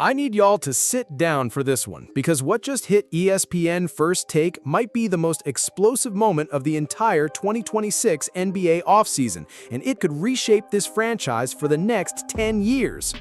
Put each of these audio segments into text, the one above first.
I need y'all to sit down for this one, because what just hit ESPN First Take might be the most explosive moment of the entire 2026 NBA offseason, and it could reshape this franchise for the next 10 years.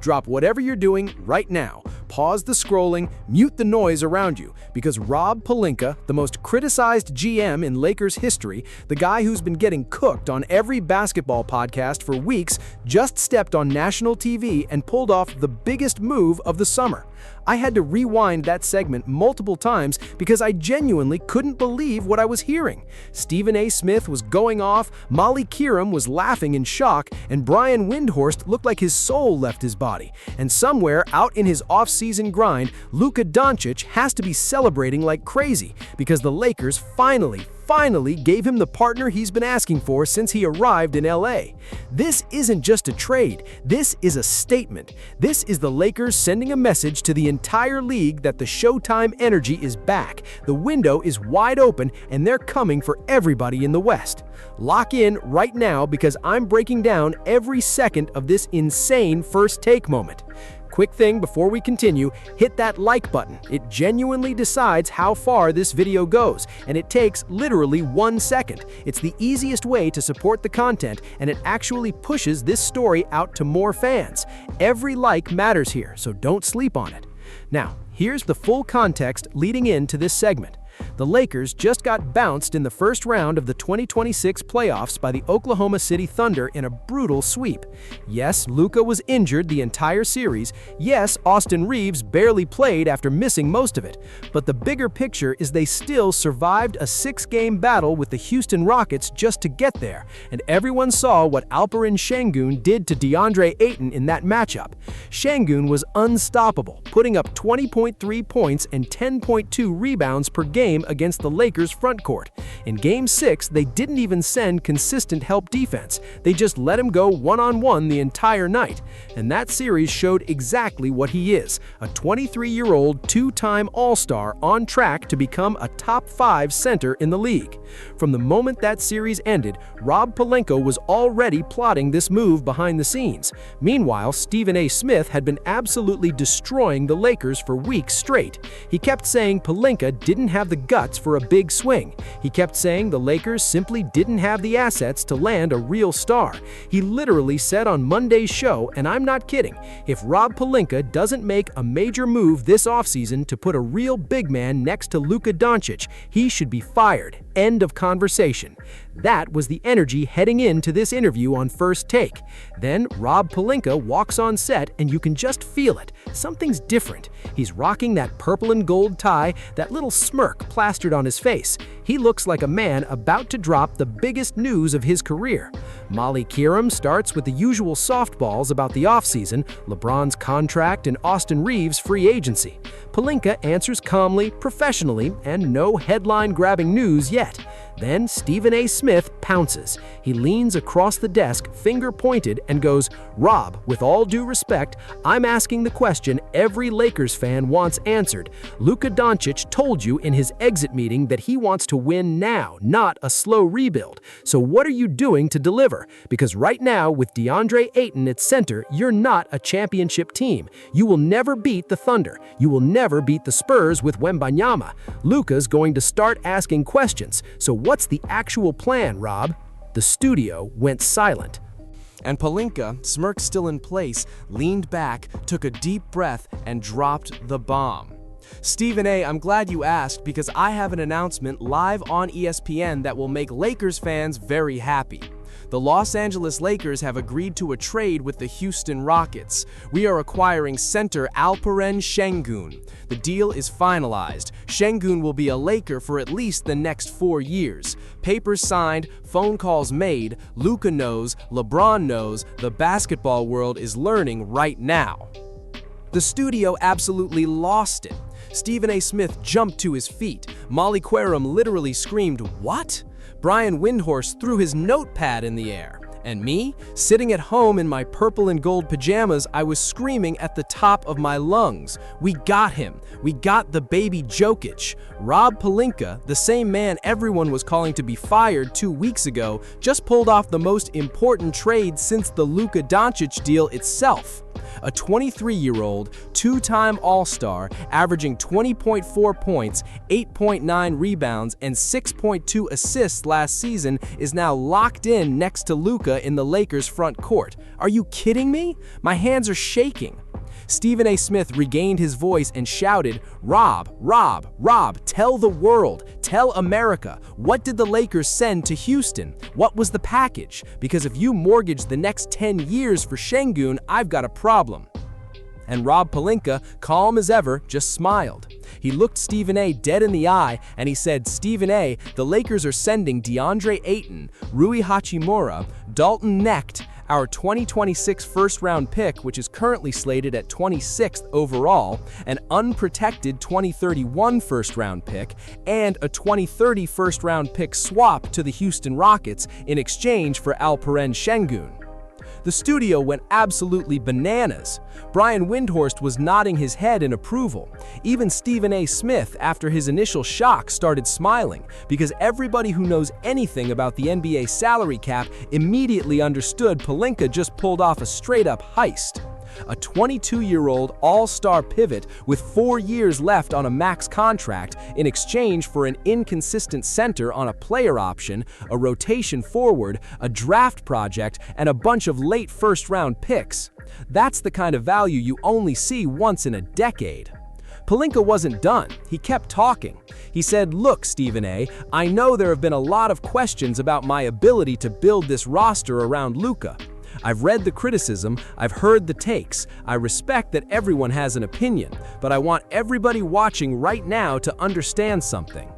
Drop whatever you're doing right now, pause the scrolling, mute the noise around you, because Rob Pelinka, the most criticized GM in Lakers history, the guy who's been getting cooked on every basketball podcast for weeks, just stepped on national TV and pulled off the biggest move of the summer. I had to rewind that segment multiple times because I genuinely couldn't believe what I was hearing. Stephen A. Smith was going off, Molly Kieram was laughing in shock, and Brian Windhorst looked like his soul left his body. And somewhere out in his off-season grind, Luka Doncic has to be celebrating like crazy because the Lakers finally gave him the partner he's been asking for since he arrived in LA. This isn't just a trade, this is a statement. This is the Lakers sending a message to the entire league that the Showtime energy is back, the window is wide open, and they're coming for everybody in the West. Lock in right now because I'm breaking down every second of this insane First Take moment. Quick thing before we continue, hit that like button. It genuinely decides how far this video goes, and it takes literally 1 second. It's the easiest way to support the content, and it actually pushes this story out to more fans. Every like matters here, so don't sleep on it. Now, here's the full context leading into this segment. The Lakers just got bounced in the first round of the 2026 playoffs by the Oklahoma City Thunder in a brutal sweep. Yes, Luka was injured the entire series. Yes, Austin Reeves barely played after missing most of it. But the bigger picture is they still survived a 6-game battle with the Houston Rockets just to get there. And everyone saw what Alperen Şengün did to DeAndre Ayton in that matchup. Şengün was unstoppable, putting up 20.3 points and 10.2 rebounds per game against the Lakers' front court. In Game 6, they didn't even send consistent help defense. They just let him go one-on-one the entire night. And that series showed exactly what he is, a 23-year-old two-time All-Star on track to become a top 5 center in the league. From the moment that series ended, Rob Pelinka was already plotting this move behind the scenes. Meanwhile, Stephen A. Smith had been absolutely destroying the Lakers for weeks straight. He kept saying Pelinka didn't have the guts for a big swing. He kept saying the Lakers simply didn't have the assets to land a real star. He literally said on Monday's show, and I'm not kidding, if Rob Pelinka doesn't make a major move this offseason to put a real big man next to Luka Doncic, he should be fired. End of conversation. That was the energy heading into this interview on First Take. Then Rob Pelinka walks on set and you can just feel it. Something's different. He's rocking that purple and gold tie, that little smirk plastered on his face. He looks like a man about to drop the biggest news of his career. Molly Kieram starts with the usual softballs about the offseason, LeBron's contract, and Austin Reeves' free agency. Pelinka answers calmly, professionally, and no headline-grabbing news yet. Then Stephen A. Smith pounces. He leans across the desk, finger pointed, and goes, "Rob, with all due respect, I'm asking the question every Lakers fan wants answered. Luka Doncic told you in his exit meeting that he wants to win now, not a slow rebuild. So what are you doing to deliver? Because right now, with DeAndre Ayton at center, you're not a championship team. You will never beat the Thunder. You will never beat the Spurs with Wembanyama. Luka's going to start asking questions. So what's the actual plan, Rob?" The studio went silent. And Pelinka, smirk still in place, leaned back, took a deep breath, and dropped the bomb. Stephen A., I'm glad you asked because I have an announcement live on ESPN that will make Lakers fans very happy. The Los Angeles Lakers have agreed to a trade with the Houston Rockets. We are acquiring center Alperen Şengün. The deal is finalized. Şengün will be a Laker for at least the next 4 years. Papers signed, phone calls made, Luka knows, LeBron knows, the basketball world is learning right now. The studio absolutely lost it. Stephen A. Smith jumped to his feet. Molly Kieram literally screamed, "What?" Brian Windhorst threw his notepad in the air. And me, sitting at home in my purple and gold pajamas, I was screaming at the top of my lungs. We got him. We got the baby Jokic. Rob Pelinka, the same man everyone was calling to be fired 2 weeks ago, just pulled off the most important trade since the Luka Doncic deal itself. A 23-year-old, two-time All-Star, averaging 20.4 points, 8.9 rebounds, and 6.2 assists last season, is now locked in next to Luka in the Lakers' front court. Are you kidding me? My hands are shaking. Stephen A. Smith regained his voice and shouted, "Rob, Rob, Rob, tell the world, tell America, what did the Lakers send to Houston? What was the package? Because if you mortgage the next 10 years for Şengün, I've got a problem." And Rob Pelinka, calm as ever, just smiled. He looked Stephen A. dead in the eye and he said, "Stephen A., the Lakers are sending DeAndre Ayton, Rui Hachimura, Dalton Knecht, our 2026 first-round pick, which is currently slated at 26th overall, an unprotected 2031 first-round pick, and a 2030 first-round pick swap to the Houston Rockets in exchange for Alperen Şengün." The studio went absolutely bananas. Brian Windhorst was nodding his head in approval. Even Stephen A. Smith, after his initial shock, started smiling, because everybody who knows anything about the NBA salary cap immediately understood Pelinka just pulled off a straight-up heist. A 22-year-old all-star pivot with 4 years left on a max contract in exchange for an inconsistent center on a player option, a rotation forward, a draft project, and a bunch of late first-round picks. That's the kind of value you only see once in a decade. Pelinka wasn't done. He kept talking. He said, "Look, Stephen A., I know there have been a lot of questions about my ability to build this roster around Luka. I've read the criticism, I've heard the takes, I respect that everyone has an opinion, but I want everybody watching right now to understand something.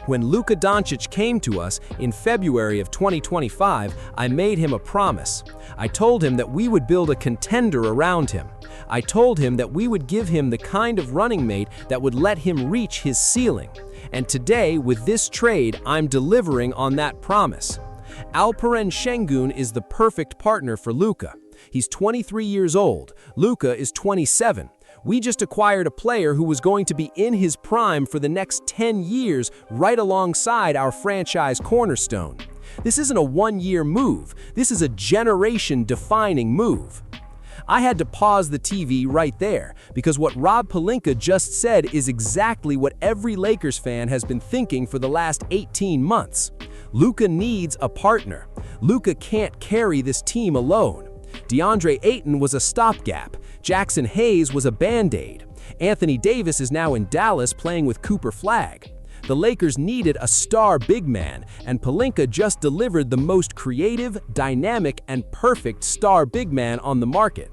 When Luka Doncic came to us in February of 2025, I made him a promise. I told him that we would build a contender around him. I told him that we would give him the kind of running mate that would let him reach his ceiling. And today, with this trade, I'm delivering on that promise. Alperen Şengün is the perfect partner for Luka. He's 23 years old. Luka is 27. We just acquired a player who was going to be in his prime for the next 10 years right alongside our franchise cornerstone. This isn't a one-year move. This is a generation-defining move." I had to pause the TV right there, because what Rob Pelinka just said is exactly what every Lakers fan has been thinking for the last 18 months. Luka needs a partner. Luka can't carry this team alone. DeAndre Ayton was a stopgap. Jackson Hayes was a band-aid. Anthony Davis is now in Dallas playing with Cooper Flagg. The Lakers needed a star big man, and Pelinka just delivered the most creative, dynamic, and perfect star big man on the market.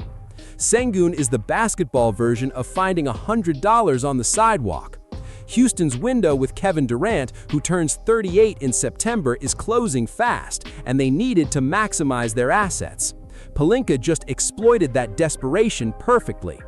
Şengün is the basketball version of finding $100 on the sidewalk. Houston's window with Kevin Durant, who turns 38 in September, is closing fast, and they needed to maximize their assets. Pelinka just exploited that desperation perfectly.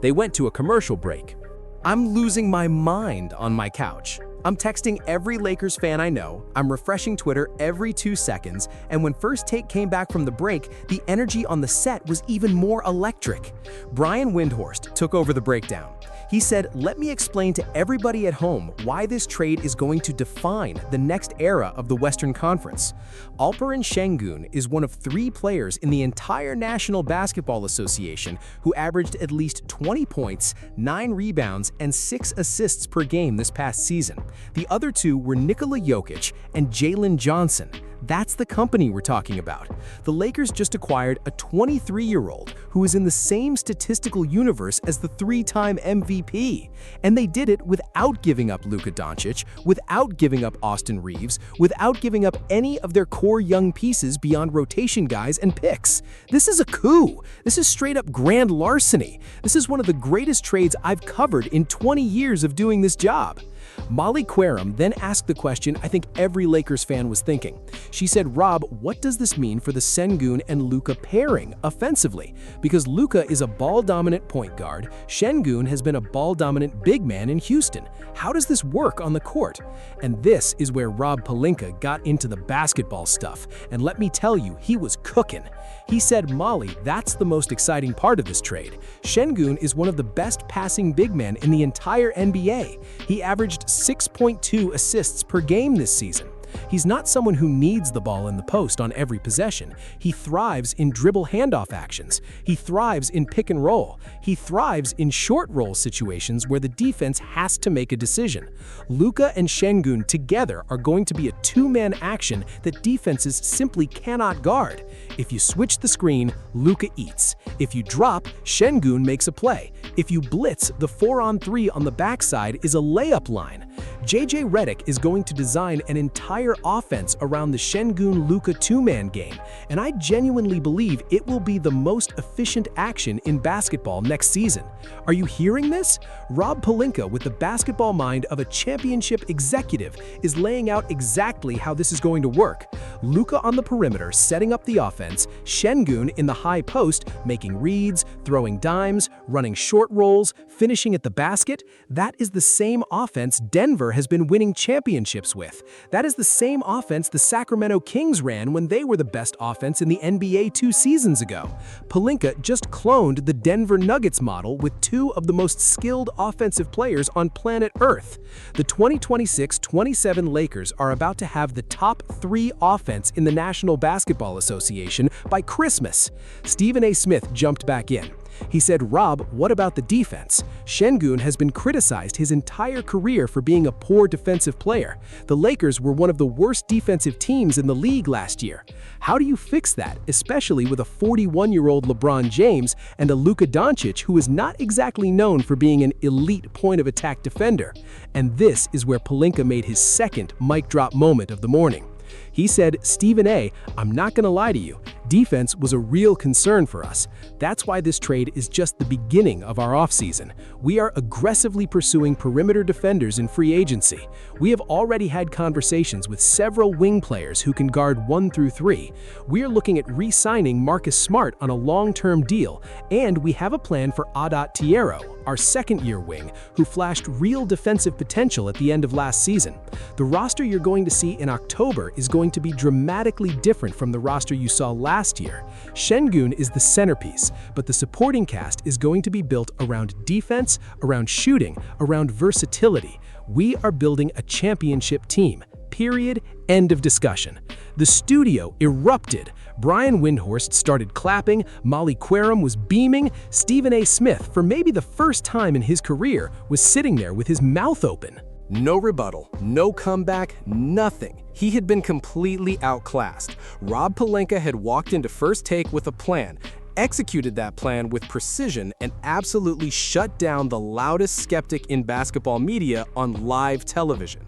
They went to a commercial break. I'm losing my mind on my couch. I'm texting every Lakers fan I know, I'm refreshing Twitter every 2 seconds, and when First Take came back from the break, the energy on the set was even more electric. Brian Windhorst took over the breakdown. He said, "Let me explain to everybody at home why this trade is going to define the next era of the Western Conference. Alperen Şengün is one of 3 players in the entire National Basketball Association who averaged at least 20 points, 9 rebounds, and 6 assists per game this past season. The other 2 were Nikola Jokic and Jalen Johnson. That's the company we're talking about. The Lakers just acquired a 23-year-old who is in the same statistical universe as the 3-time MVP. And they did it without giving up Luka Doncic, without giving up Austin Reeves, without giving up any of their core young pieces beyond rotation guys and picks. This is a coup. This is straight-up grand larceny. This is one of the greatest trades I've covered in 20 years of doing this job." Molly Querum then asked the question I think every Lakers fan was thinking. She said, "Rob, what does this mean for the Şengün and Luka pairing offensively? Because Luka is a ball-dominant point guard, Şengün has been a ball-dominant big man in Houston. How does this work on the court?" And this is where Rob Pelinka got into the basketball stuff, and let me tell you, he was cooking. He said, "Molly, that's the most exciting part of this trade. Şengün is one of the best passing big men in the entire NBA. He averaged 6.2 assists per game this season. He's not someone who needs the ball in the post on every possession. He thrives in dribble handoff actions. He thrives in pick and roll. He thrives in short roll situations where the defense has to make a decision. Luka and Şengün together are going to be a two-man action that defenses simply cannot guard. If you switch the screen, Luka eats. If you drop, Şengün makes a play. If you blitz, the 4-on-3 on the backside is a layup line. JJ Redick is going to design an entire offense around the Şengün-Luka two-man game, and I genuinely believe it will be the most efficient action in basketball next season. Are you hearing this? Rob Pelinka, with the basketball mind of a championship executive, is laying out exactly how this is going to work. Luka on the perimeter setting up the offense, Şengün in the high post making reads, throwing dimes, running short rolls, finishing at the basket. That is the same offense Denver has been winning championships with. That is the same offense the Sacramento Kings ran when they were the best offense in the NBA 2 seasons ago. Pelinka just cloned the Denver Nuggets model with two of the most skilled offensive players on planet Earth. The 2026-27 Lakers are about to have the top 3 offense in the National Basketball Association by Christmas. Stephen A. Smith jumped back in. He said, "Rob, what about the defense? Şengün has been criticized his entire career for being a poor defensive player. The Lakers were one of the worst defensive teams in the league last year. How do you fix that, especially with a 41-year-old LeBron James and a Luka Doncic who is not exactly known for being an elite point-of-attack defender?" And this is where Pelinka made his second mic drop moment of the morning. He said, "Stephen A., I'm not going to lie to you. Defense was a real concern for us. That's why this trade is just the beginning of our offseason. We are aggressively pursuing perimeter defenders in free agency. We have already had conversations with several wing players who can guard 1 through 3. We are looking at re-signing Marcus Smart on a long-term deal, and we have a plan for Adat Tiero, our second-year wing, who flashed real defensive potential at the end of last season. The roster you're going to see in October is going to be dramatically different from the roster you saw last year. Şengün is the centerpiece, but the supporting cast is going to be built around defense, around shooting, around versatility. We are building a championship team. Period. End of discussion. The studio erupted. Brian Windhorst started clapping, Molly Querim was beaming, Stephen A. Smith, for maybe the first time in his career, was sitting there with his mouth open. No rebuttal, no comeback, nothing. He had been completely outclassed. Rob Pelinka had walked into First Take with a plan, executed that plan with precision, and absolutely shut down the loudest skeptic in basketball media on live television.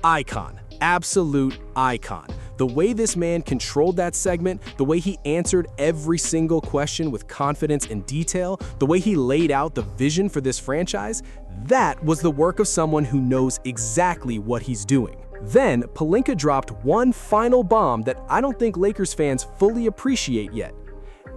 Icon. Absolute icon. The way this man controlled that segment, the way he answered every single question with confidence and detail, the way he laid out the vision for this franchise, that was the work of someone who knows exactly what he's doing. Then, Pelinka dropped one final bomb that I don't think Lakers fans fully appreciate yet.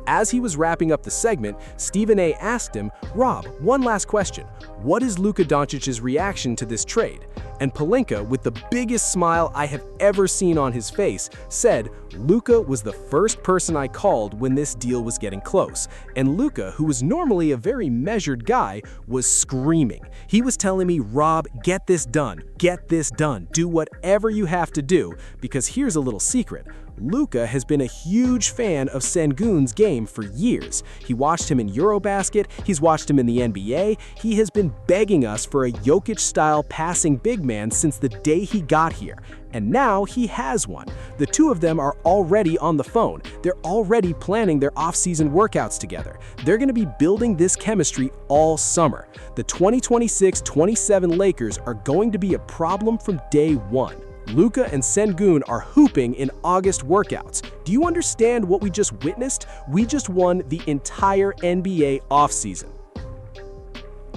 As he was wrapping up the segment, Stephen A. asked him, "Rob, one last question. What is Luka Doncic's reaction to this trade?" And Pelinka, with the biggest smile I have ever seen on his face, said, "Luka was the first person I called when this deal was getting close." And Luka, who was normally a very measured guy, was screaming. He was telling me, "Rob, get this done. Get this done. Do whatever you have to do." Because here's a little secret. Luka has been a huge fan of Şengün's game for years. He watched him in Eurobasket, he's watched him in the NBA, he has been begging us for a Jokic-style passing big man since the day he got here. And now he has one. The two of them are already on the phone. They're already planning their off-season workouts together. They're going to be building this chemistry all summer. The 2026-27 Lakers are going to be a problem from day one. Luka and Şengün are hooping in August workouts. Do you understand what we just witnessed? We just won the entire NBA offseason.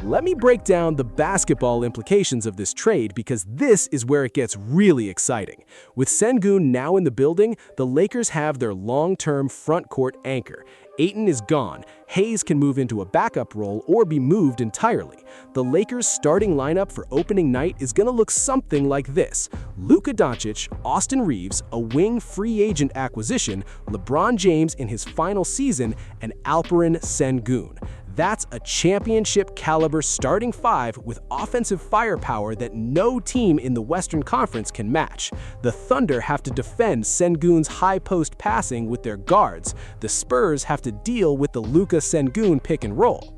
Let me break down the basketball implications of this trade because this is where it gets really exciting. With Şengün now in the building, the Lakers have their long-term front court anchor. Ayton is gone. Hayes can move into a backup role or be moved entirely. The Lakers' starting lineup for opening night is going to look something like this: Luka Doncic, Austin Reeves, a wing free agent acquisition, LeBron James in his final season, and Alperen Şengün. That's a championship-caliber starting five with offensive firepower that no team in the Western Conference can match. The Thunder have to defend Sengun's high-post passing with their guards. The Spurs have to deal with the Luka Sengun pick-and-roll.